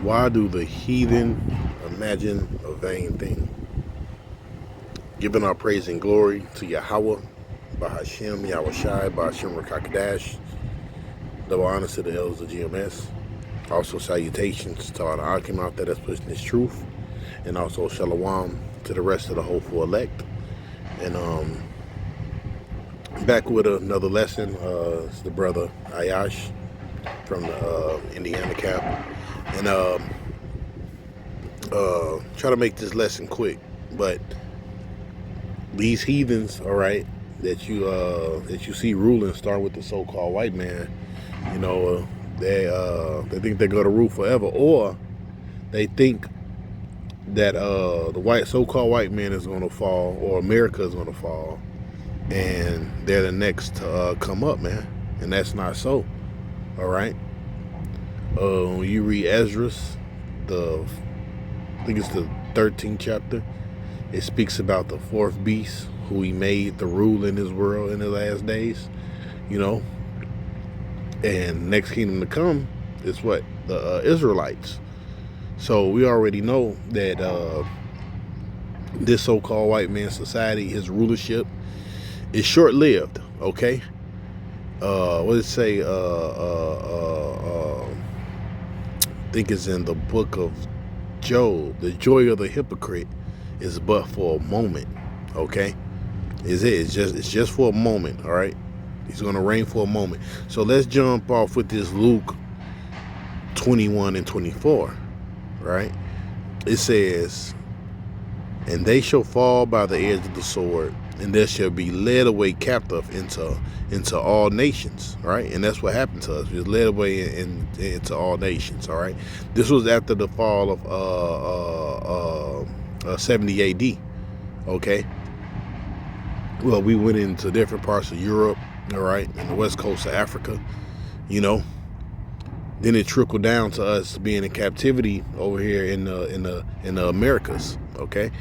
Why do the heathen imagine a vain thing? Giving our praise and glory to Yahweh, Bahashem, Yahushai, Bahashem Rakakadash. Double honor to the elders of GMS. Also salutations to all the Akim out there that's pushing this truth. And also shalom to the rest of the hopeful elect. And back with another lesson. It's the brother Ayash from the Indiana camp. And try to make this lesson quick. But these heathens, all right, that you see ruling, start with the so-called white man. You know, they think they're gonna rule forever, or they think that the so-called white man is gonna fall, or America is gonna fall, and they're the next to come up, man. And that's not so. All right. When you read Esdras, I think it's the 13th chapter. It speaks about the fourth beast, who he made to rule in his world in the last days. You know, and next kingdom to come is what? The Israelites. So we already know that this so-called white man society, his rulership, is short-lived. Okay. What does it say? I think it's in the book of Job. The joy of the hypocrite is but for a moment. Okay. It's just for a moment. All right. He's going to reign for a moment. So let's jump off with this Luke 21 and 24, right? It says, and they shall fall by the edge of the sword, and there shall be led away captive into all nations, right? And that's what happened to us. We was led away into all nations, all right? This was after the fall of 70 AD, okay? Well, we went into different parts of Europe, all right, and the west coast of Africa, you know. Then it trickled down to us being in captivity over here in the Americas, okay.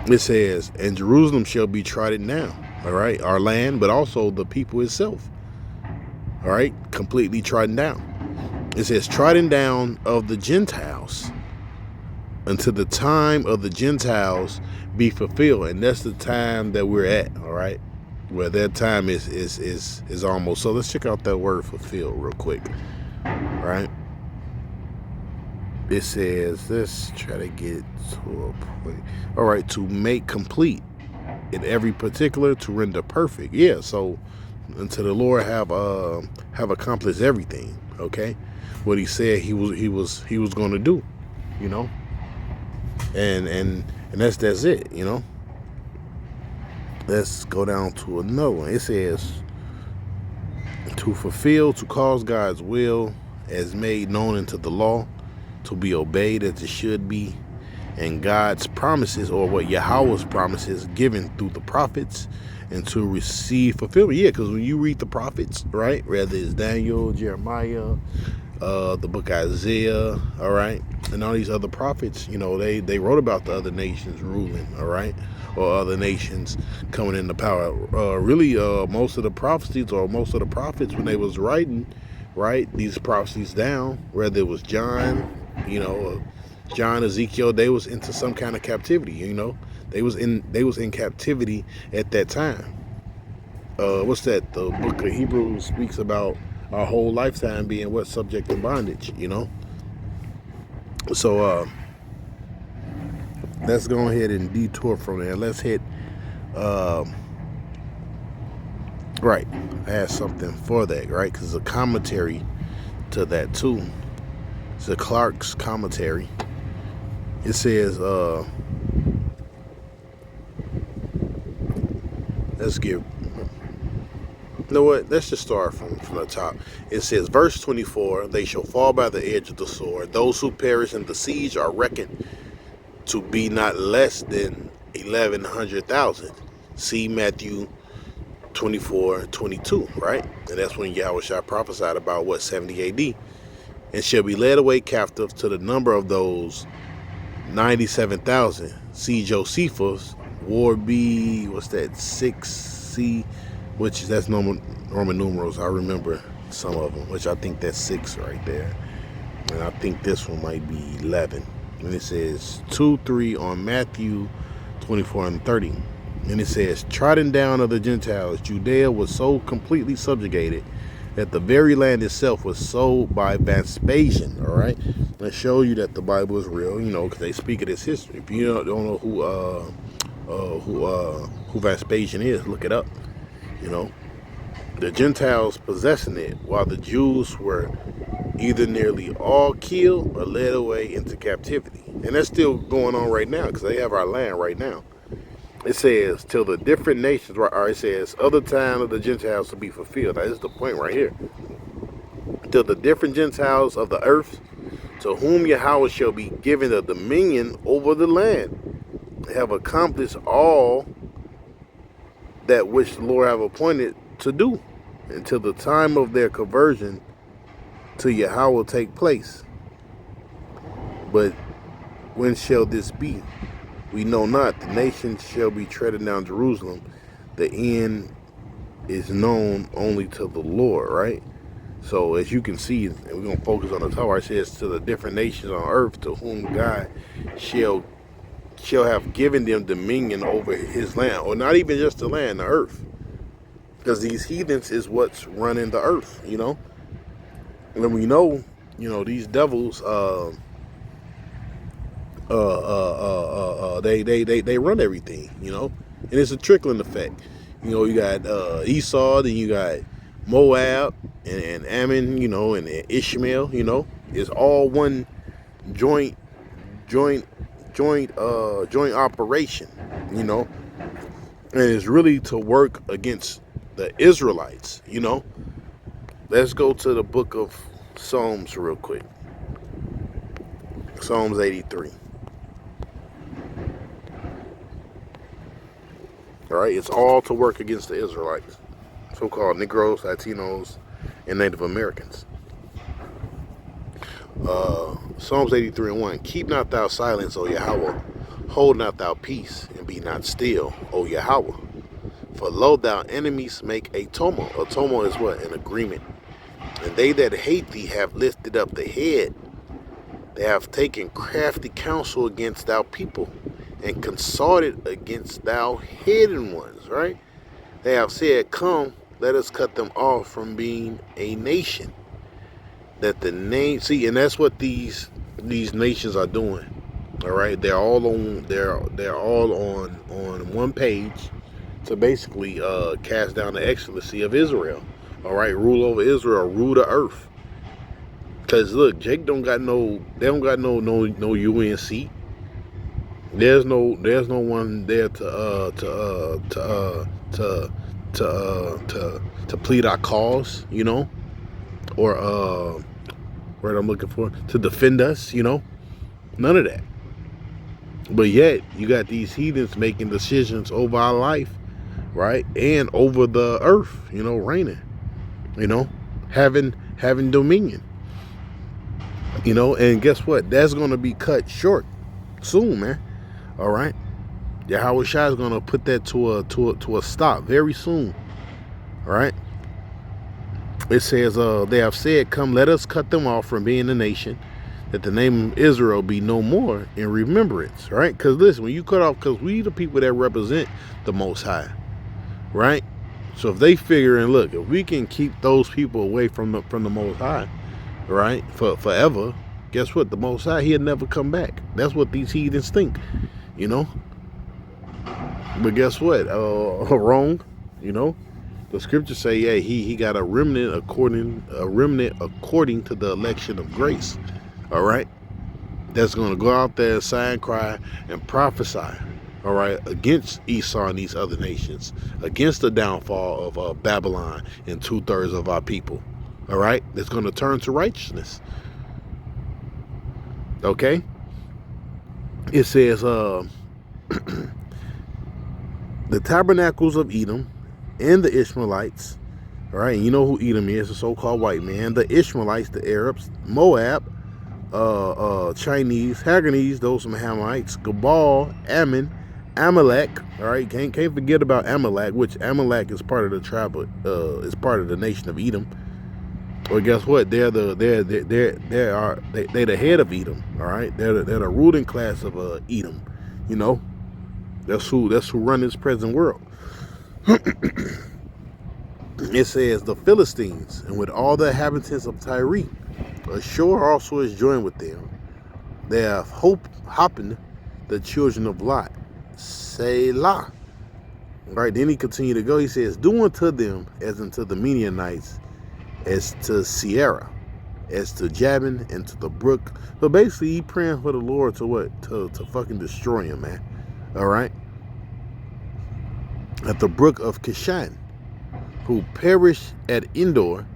It says, and Jerusalem shall be trodden down, all right, our land, but also the people itself, all right, completely trodden down. It says, trodden down of the Gentiles, until the time of the Gentiles be fulfilled, and that's the time that we're at, all right. Well, that time is almost. So let's check out that word fulfilled real quick. All right. It says, let's try to get to a point. All right, to make complete in every particular, to render perfect. Yeah. So until the Lord have accomplished everything. Okay, what He said He was going to do. You know. And that's it. You know. Let's go down to another one. It says, to fulfill, to cause God's will as made known into the law, to be obeyed as it should be, and God's promises, or what Yahweh's promises given through the prophets, and to receive fulfillment. Yeah, because when you read the prophets, right, whether it's Daniel, Jeremiah, the book of Isaiah, all right, and all these other prophets, you know, they wrote about the other nations ruling, all right, or other nations coming into power. Really, most of the prophecies, or most of the prophets, when they was writing, right, these prophecies down, whether it was John, you know, John, Ezekiel, they was into some kind of captivity. You know, they was in captivity at that time. What's that? The book of Hebrews speaks about our whole lifetime being what? Subject to bondage, you know. So let's go ahead and detour from there. Let's hit right. I have something for that, right? Because a commentary to that too. It's a Clark's commentary. It says, let's give. You know what? Let's just start from the top. It says, verse 24, they shall fall by the edge of the sword. Those who perish in the siege are reckoned to be not less than 1,100,000. See Matthew 24:22, right? And that's when Yahushua prophesied about what, 70 AD. And shall be led away captive to the number of those 97,000. See Josephus, War B, what's that, 6C, which that's Roman numerals. I remember some of them, which I think that's 6 right there. And I think this one might be 11. And it says 2-3 on Matthew 24 and 30. And it says, trodden down of the Gentiles, Judea was so completely subjugated that the very land itself was sold by Vespasian. All right, let's show you that the Bible is real. Because they speak of this history. If you don't know who Vespasian is, look it up. The Gentiles possessing it, while the Jews were either nearly all killed or led away into captivity. And that's still going on right now because they have our land right now. It says, till the different nations, or it says, other time of the Gentiles to be fulfilled. Now, this is the point right here. Till the different Gentiles of the earth, to whom Yahweh shall be given the dominion over the land, have accomplished all that which the Lord have appointed to do, until the time of their conversion to Yahweh will take place. But when shall this be? We know not. The nations shall be treading down Jerusalem. The end is known only to the Lord, right? So as you can see, and we're going to focus on the top, it says, to the different nations on earth, to whom God shall have given them dominion over his land. Or not even just the land, the earth. Because these heathens is what's running the earth, And we know, these devils, they run everything, and it's a trickling effect. You got Esau, then you got Moab and Ammon, and Ishmael. It's all one joint operation, and it's really to work against the Israelites. Let's go to the book of Psalms real quick. Psalms 83. All right, it's all to work against the Israelites, so-called Negroes, Latinos, and Native Americans. Psalms 83 and 1. Keep not thou silence, O Yahweh. Hold not thou peace, and be not still, O Yahweh. For lo, thou enemies make a tumult. A tumult is what? An agreement. And they that hate thee have lifted up the head. They have taken crafty counsel against thou people, and consulted against thou hidden ones, right? They have said, come, let us cut them off from being a nation. That the name, see, and that's what these nations are doing. All right, they're all on one page to basically cast down the excellency of Israel. All right, rule over Israel, rule the earth. Cause look, Jake they don't got no UN seat. There's no one there to plead our cause, or what I'm looking for, to defend us, none of that. But yet you got these heathens making decisions over our life, right, and over the earth, reigning, having dominion, and guess what? That's gonna be cut short soon, man. All right, Yahweh Shai is gonna put that to a stop very soon. All right. It says, they have said, come, let us cut them off from being a nation, that the name of Israel be no more in remembrance, right? Because listen, when you cut off, because we the people that represent the Most High, right? So if they figure, and look, if we can keep those people away from the Most High, right, for forever, guess what? The Most High, he'll never come back. That's what these heathens think, But guess what? Wrong, The scriptures say, yeah, he got a remnant according to the election of grace. All right, that's going to go out there and sigh, cry, and prophesy. All right, against Esau and these other nations, against the downfall of Babylon and 2/3 of our people. All right, that's going to turn to righteousness. Okay, it says, the tabernacles of Edom and the Ishmaelites, all right, and you know who Edom is, the so-called white man, the Ishmaelites, the Arabs, Moab, Chinese, Haganese, those from Hamites, Gabal, Ammon, Amalek, all right, can't forget about Amalek, which Amalek is part of the tribe, is part of the nation of Edom, Well, guess what? They're the head of Edom. All right, they're the ruling class of Edom. You know, that's who run this present world. It says the Philistines, and with all the inhabitants of Tyre, ashore also is joined with them. They have hopping the children of Lot. Selah. Right, then he continued to go. He says, do unto them as unto the Midianites, as to Sierra, as to Jabin, and to the brook. So basically, he praying for the Lord to what? To fucking destroy him, man. All right. At the brook of Kishan, who perished at Endor,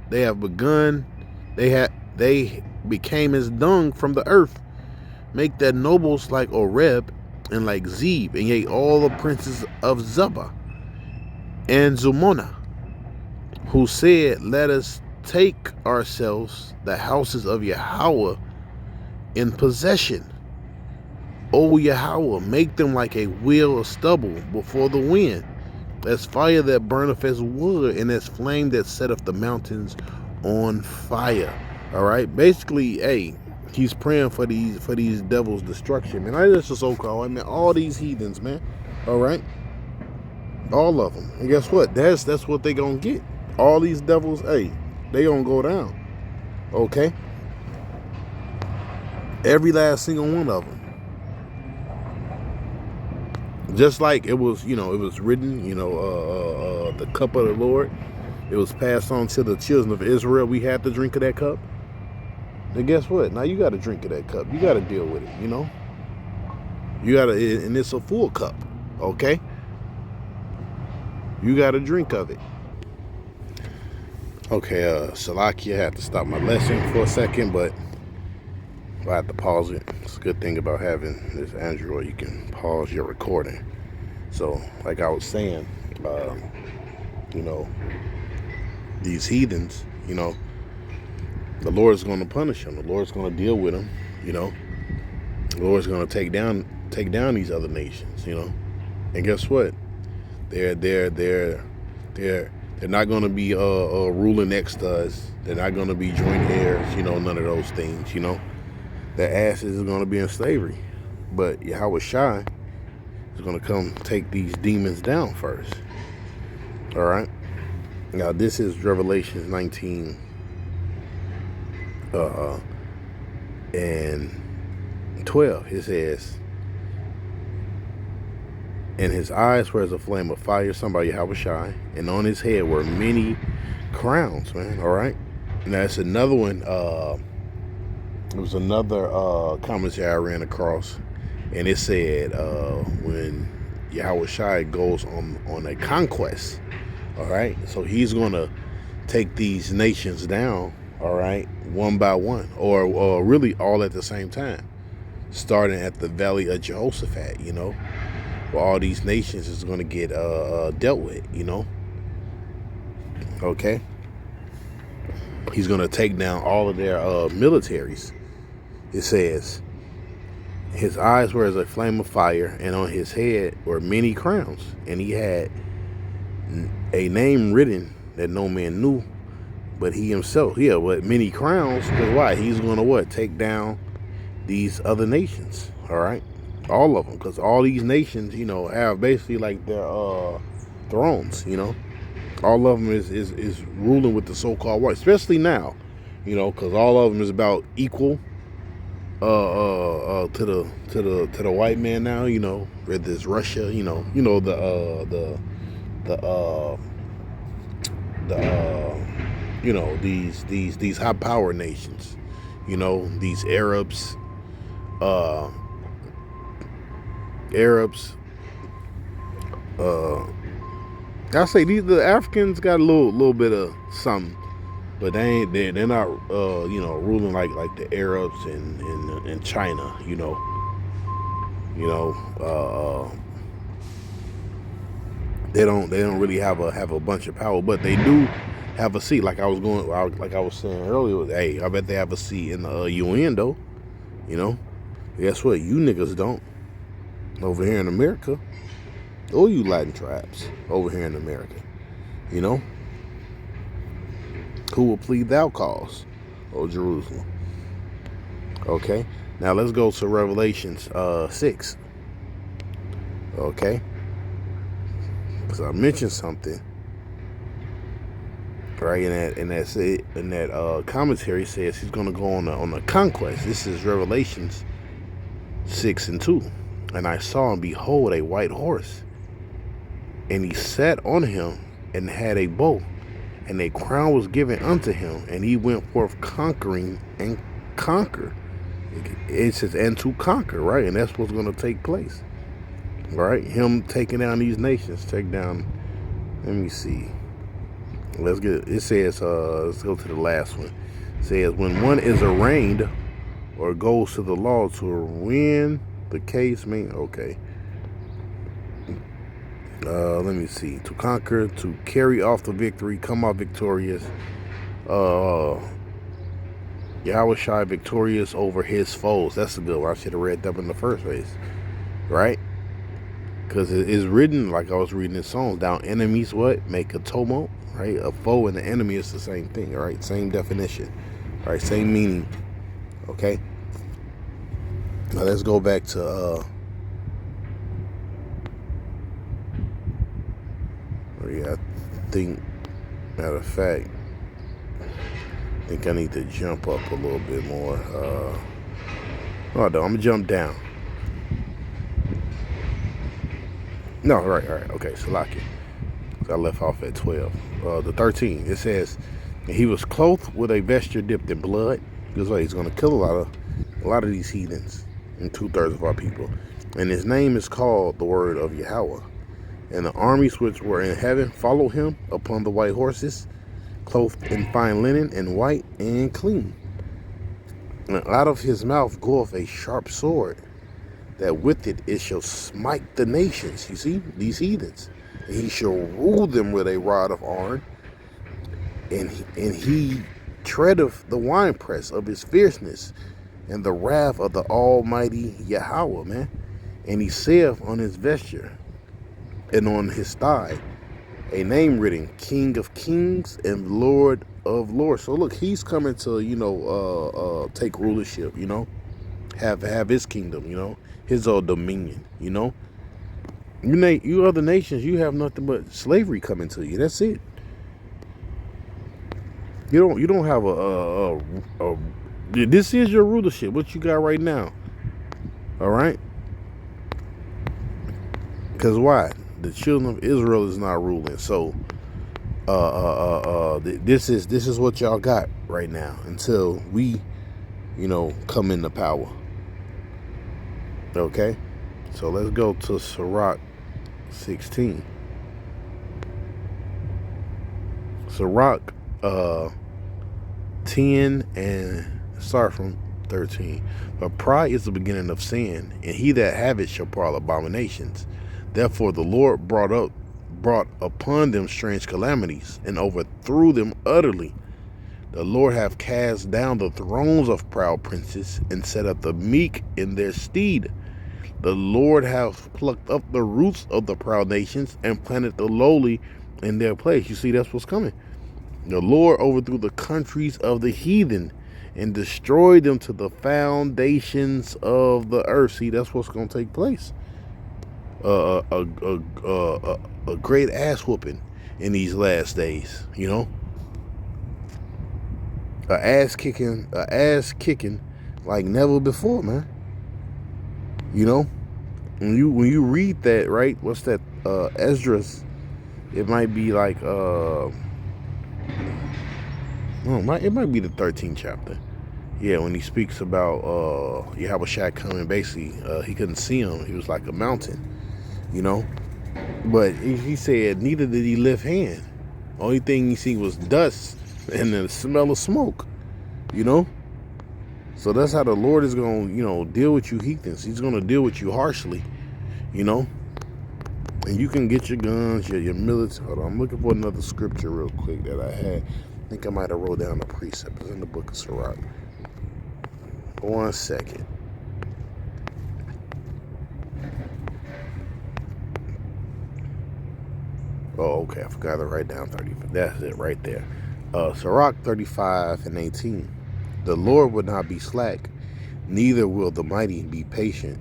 they have begun. They became as dung from the earth. Make their nobles like Oreb and like Zeb, and yea, all the princes of Zebah and Zumona, who said, let us take ourselves the houses of Yahweh in possession. O Yahweh, make them like a wheel of stubble before the wind, as fire that burneth as wood, and as flame that setteth the mountains on fire. All right, basically, hey, he's praying for these devils' destruction, man. That's just so-called, I mean, all these heathens, man. All right, all of them. And guess what? That's what they gonna get. All these devils, hey, they gonna go down. Okay, every last single one of them. Just like it was, it was written, the cup of the Lord, it was passed on to the children of Israel. We had to drink of that cup. Then guess what? Now you got to drink of that cup. You got to deal with it, You got to, and it's a full cup, okay? You got to drink of it. Okay, Salakia, I had to stop my lesson for a second, but I had to pause it. It's a good thing about having this Android. You can pause your recording. So, like I was saying, these heathens, the Lord's going to punish them. The Lord's going to deal with them. The Lord's going to take down these other nations. And guess what? They're not going to be ruling next to us. They're not going to be joint heirs. None of those things. Their asses are going to be in slavery. But Yahweh Shai is going to come take these demons down first. All right. Now, this is Revelation 19 and 12. It says, and his eyes were as a flame of fire, somebody Yahweh Shai, and on his head were many crowns, man. All right. Now, it's another one. It was another commentary I ran across, and it said when Yahweh Shai goes on a conquest, all right, so he's going to take these nations down, all right, one by one, or really all at the same time, starting at the Valley of Jehoshaphat, where all these nations is going to get dealt with, okay. He's going to take down all of their militaries. It says, his eyes were as a flame of fire, and on his head were many crowns, and he had a name written that no man knew, but he himself. Yeah, but many crowns, because why? He's going to what? Take down these other nations, all right? All of them, because all these nations, have basically like their thrones, All of them is ruling with the so-called white, especially now, because all of them is about equal to the white man now, whether it's Russia, these high power nations, these Arabs, I say the Africans got a little bit of something, but they're not ruling like the Arabs and China, they don't really have a bunch of power, but they do have a seat. Like I was saying earlier, hey, I bet they have a seat in the UN though. Guess what? You niggas don't over here in America. Or you Latin tribes over here in America, Who will plead thou cause, O Jerusalem? Okay. Now let's go to Revelations 6. Okay. Because I mentioned something, right? In that commentary says he's going to go on a conquest. This is Revelations 6:2. And I saw, and behold, a white horse, and he sat on him, and had a bow, and a crown was given unto him, and he went forth conquering and conquer. It says, and to conquer, right? And that's what's going to take place, right? Him taking down these nations, take down. Let me see. Let's get. It says, let's go to the last one. It says, when one is arraigned or goes to the law to win the case, okay. Let me see. To conquer, to carry off the victory, come out victorious. Yahweh Shai victorious over his foes. That's a good one. I should have read that in the first place, right? Because it is written, like I was reading in Psalms, down enemies what? Make a tumult, right? A foe and an enemy is the same thing, right? Same definition, right? Same meaning, okay? Now let's go back to, I think, matter of fact, I think I need to jump up a little bit more. No, I'm going to jump down. No, right, okay, Salaki. I left off at 12. The 13, it says, and he was clothed with a vesture dipped in blood. Because he's going to kill a lot of these heathens, and 2/3 of our people. And his name is called the word of Yahweh. And the armies which were in heaven follow him upon the white horses, clothed in fine linen, and white and clean. And out of his mouth goeth a sharp sword, that with it shall smite the nations. You see, these heathens. And he shall rule them with a rod of iron. And he treadeth the winepress of his fierceness, and the wrath of the Almighty Yahweh, man. And he saith on his vesture, and on his thigh, a name written, King of Kings and Lord of Lords. So look, he's coming to, take rulership, have his kingdom, his dominion, You other nations, you have nothing but slavery coming to you. That's it. You don't have a this is your rulership, what you got right now. All right? Because why? The children of Israel is not ruling. So this is what y'all got right now until we, come into power. Okay? So let's go to Sirach 16. Sirach 10 and start from 13. But pride is the beginning of sin, and he that have it shall prate abominations. Therefore the Lord brought upon them strange calamities, and overthrew them utterly. The Lord hath cast down the thrones of proud princes, and set up the meek in their stead. The Lord hath plucked up the roots of the proud nations, and planted the lowly in their place. You see, that's what's coming. The Lord overthrew the countries of the heathen, and destroyed them to the foundations of the earth. See, that's what's going to take place. A great ass whooping in these last days, a ass kicking like never before, man. When you read that, right? What's that? Esdras. It might be like it might be the 13th chapter. Yeah, when he speaks about Yahweh Shai coming, basically he couldn't see him. He was like a mountain, But he said neither did he lift hand. Only thing he seen was dust and the smell of smoke, So that's how the Lord is going to, deal with you heathens. He's going to deal with you harshly, And you can get your guns, your military. Hold on, I'm looking for another scripture real quick that I had. I think I might have wrote down the precept. It's in the book of Sirach. 1 second. Oh, okay. I forgot to write down 30. That's it right there. Sirach 35:18. The Lord will not be slack, neither will the mighty be patient.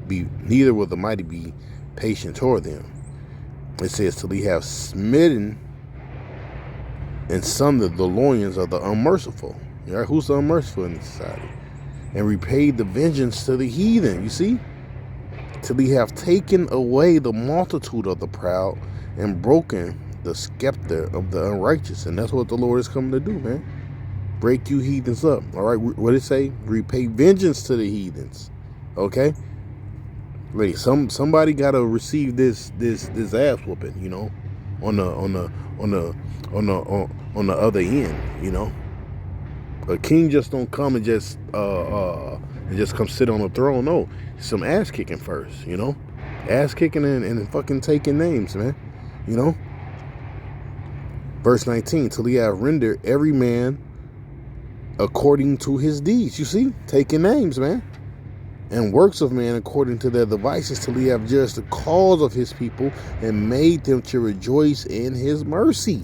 Neither will the mighty be patient toward them. It says, till he have smitten and sundered the loins of the unmerciful. Right? Who's the unmerciful in this society? And repaid the vengeance to the heathen. You see? Till he have taken away the multitude of the proud and broken the scepter of the unrighteous. And that's what the Lord is coming to do, man. Break you heathens up. All right, what did it say? Repay vengeance to the heathens. Okay? Wait, somebody gotta receive this ass whooping, you know, on the other end, you know. A king just don't come and just come sit on the throne. No, some ass kicking first, you know, ass kicking and fucking taking names, man, you know. Verse 19, till he have rendered every man according to his deeds. You see, taking names, man, and works of man according to their devices, till he have judged the cause of his people and made them to rejoice in his mercy.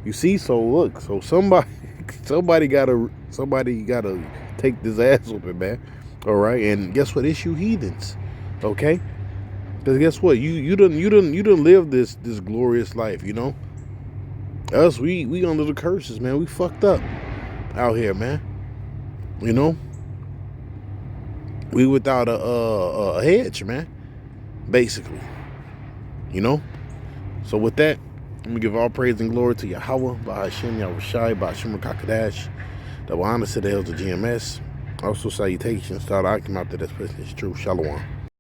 You see, so look, so somebody gotta take this ass whooping, man. All right, and guess what? It's you heathens, okay? Because guess what? You done live this glorious life, you know. Us, we under the curses, man. We fucked up out here, man. You know, we without a hedge, man. Basically, you know. So with that, I'm gonna give all praise and glory to Yahweh, Bahashem, Yahushai, Bahashem Kakadash, the honor to the hills of GMS. Also salutations to all the Akim out there that's pushing this truth. Shalom.